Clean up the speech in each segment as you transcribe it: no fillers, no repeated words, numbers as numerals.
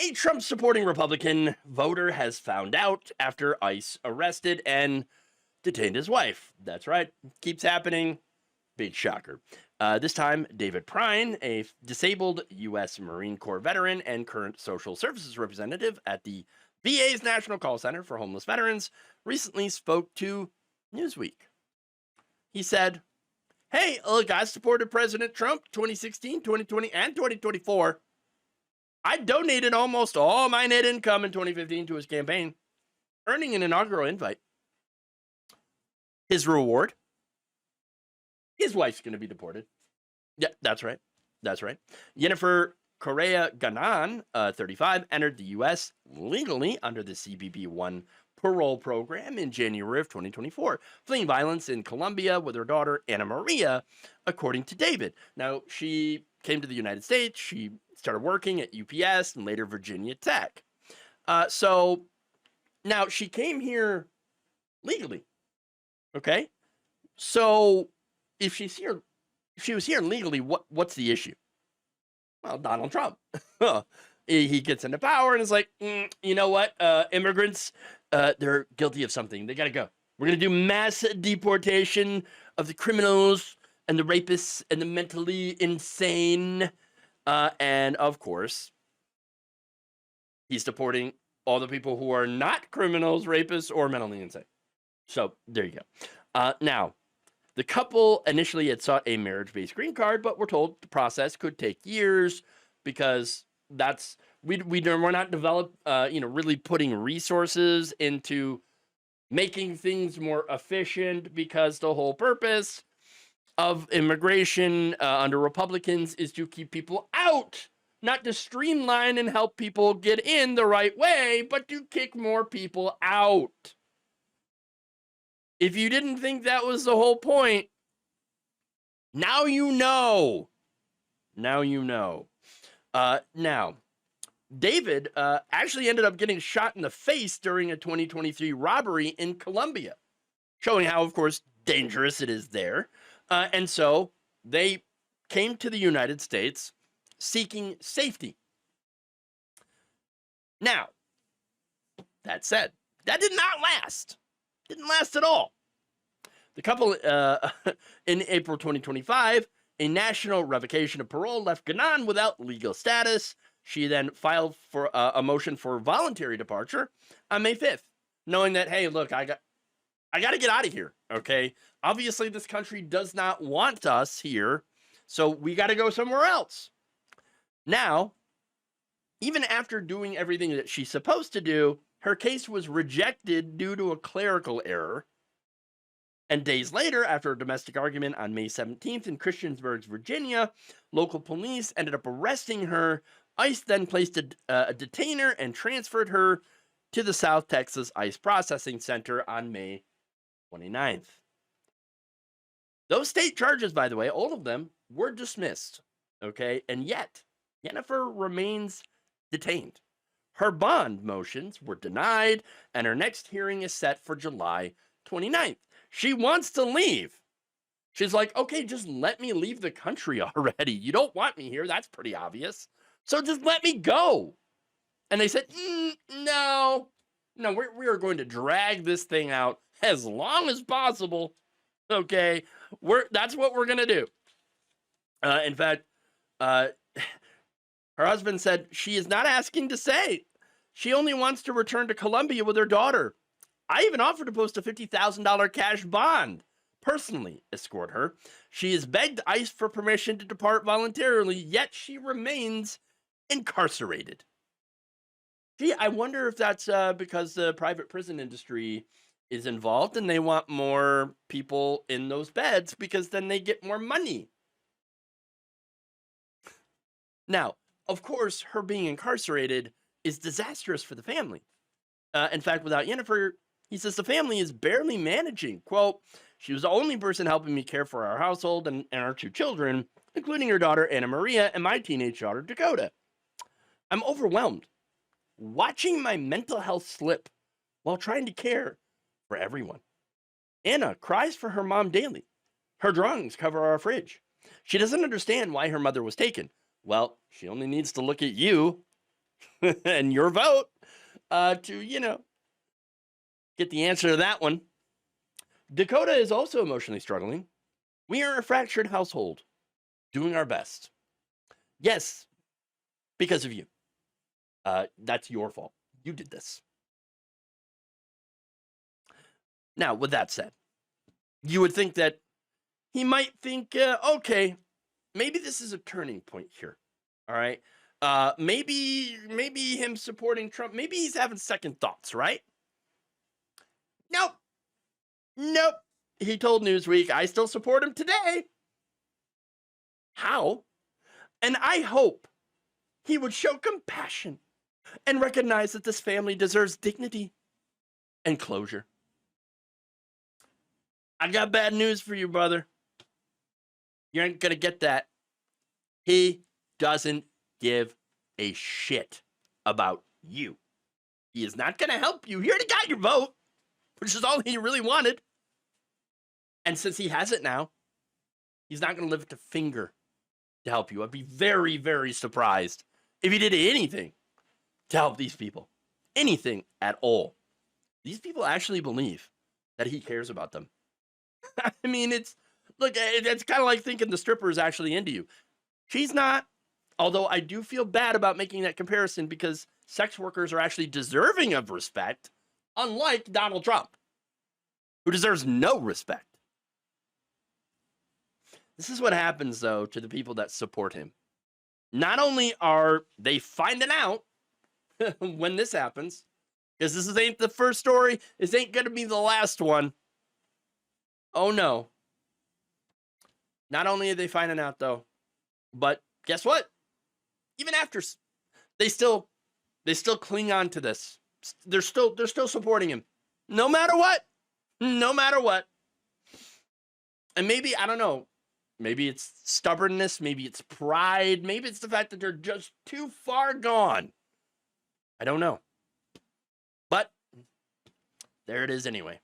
A Trump-supporting Republican voter has found out after ICE arrested and detained his wife. That's right. Keeps happening. Big shocker. This time, David Prine, a disabled U.S. Marine Corps veteran and current social services representative at the VA's National Call Center for Homeless Veterans, recently spoke to Newsweek. He said, "Hey, look, I supported President Trump 2016, 2020, and 2024. I donated almost all my net income in 2015 to his campaign, earning an inaugural invite. His reward? His wife's going to be deported." Yeah, that's right. That's right. Yenifer Correa Ganan, 35, entered the U.S. legally under the CBP One parole program in January of 2024, fleeing violence in Colombia with her daughter, Ana Maria, according to David. Now, she came to the United States. She started working at UPS and later Virginia Tech. So now she came here legally. Okay. So if she was here legally, what's the issue? Well, Donald Trump. He gets into power and is like, you know what? Immigrants, they're guilty of something. They got to go. We're going to do mass deportation of the criminals and the rapists and the mentally insane. And of course, he's deporting all the people who are not criminals, rapists, or mentally insane. So there you go. Now, the couple initially had sought a marriage-based green card, but we're told the process could take years because we're not really putting resources into making things more efficient, because the whole purpose of immigration under Republicans is to keep people out, not to streamline and help people get in the right way, but to kick more people out. If you didn't think that was the whole point, now you know. Now you know. Now, David actually ended up getting shot in the face during a 2023 robbery in Colombia, showing how, of course, dangerous it is there. And so they came to the United States seeking safety. Now, that said, that did not last. Didn't last at all. The couple, in April 2025, a national revocation of parole left Ganan without legal status. She then filed for a motion for voluntary departure on May 5th, knowing that, hey, look, I got to get out of here, okay? Obviously, this country does not want us here, so we got to go somewhere else. Now, even after doing everything that she's supposed to do, her case was rejected due to a clerical error. And days later, after a domestic argument on May 17th in Christiansburg, Virginia, local police ended up arresting her. ICE then placed a detainer and transferred her to the South Texas ICE Processing Center on May 29th. Those state charges, by the way, all of them were dismissed. Okay, and yet Yenifer remains detained. Her bond motions were denied, and her next hearing is set for July 29th. She wants to leave. She's like, okay, just let me leave the country already. You don't want me here. That's pretty obvious. So just let me go. And they said, no, we are going to drag this thing out as long as possible. Okay, that's what we're going to do. In fact, her husband said she is not asking to stay. She only wants to return to Colombia with her daughter. I even offered to post a $50,000 cash bond, personally escort her. She has begged ICE for permission to depart voluntarily, yet she remains incarcerated. Gee, I wonder if that's because the private prison industry is involved and they want more people in those beds because then they get more money. Now, of course, her being incarcerated is disastrous for the family. In fact, without Yenifer, he says the family is barely managing. Quote, she was the only person helping me care for our household and our two children, including her daughter, Ana Maria, and my teenage daughter, Dakota. I'm overwhelmed, watching my mental health slip while trying to care for everyone. Anna cries for her mom daily. Her drawings cover our fridge. She doesn't understand why her mother was taken. Well, she only needs to look at you. and your vote to, get the answer to that one. Dakota is also emotionally struggling. We are a fractured household, doing our best. Yes, because of you. That's your fault. You did this. Now, with that said, you would think that he might think, okay, maybe this is a turning point here. All right. Maybe him supporting Trump, maybe he's having second thoughts, right? Nope. He told Newsweek, I still support him today. How? And I hope he would show compassion and recognize that this family deserves dignity and closure. I got bad news for you, brother. You ain't gonna get that. He doesn't give a shit about you. He is not gonna help you. He already got your vote, which is all he really wanted. And since he has it now, he's not gonna lift a finger to help you. I'd be very, very surprised if he did anything to help these people. Anything at all. These people actually believe that he cares about them. I mean, it's kind of like thinking the stripper is actually into you. She's not, although I do feel bad about making that comparison because sex workers are actually deserving of respect, unlike Donald Trump, who deserves no respect. This is what happens, though, to the people that support him. Not only are they finding out when this happens, because this ain't the first story, this ain't going to be the last one. Oh, no. Not only are they finding out, though, but guess what? Even after, they still cling on to this. They're still supporting him. No matter what. No matter what. And maybe, I don't know, maybe it's stubbornness, maybe it's pride, maybe it's the fact that they're just too far gone. I don't know. But there it is anyway.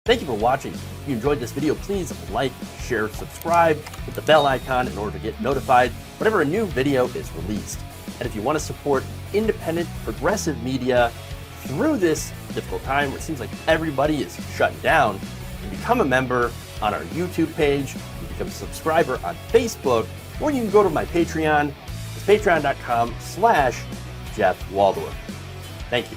Thank you for watching. If you enjoyed this video, please like, share, subscribe, hit the bell icon in order to get notified whenever a new video is released. And if you want to support independent, progressive media through this difficult time where it seems like everybody is shutting down, you can become a member on our YouTube page, you can become a subscriber on Facebook, or you can go to my Patreon. It's patreon.com/Jeff Waldorf. Thank you.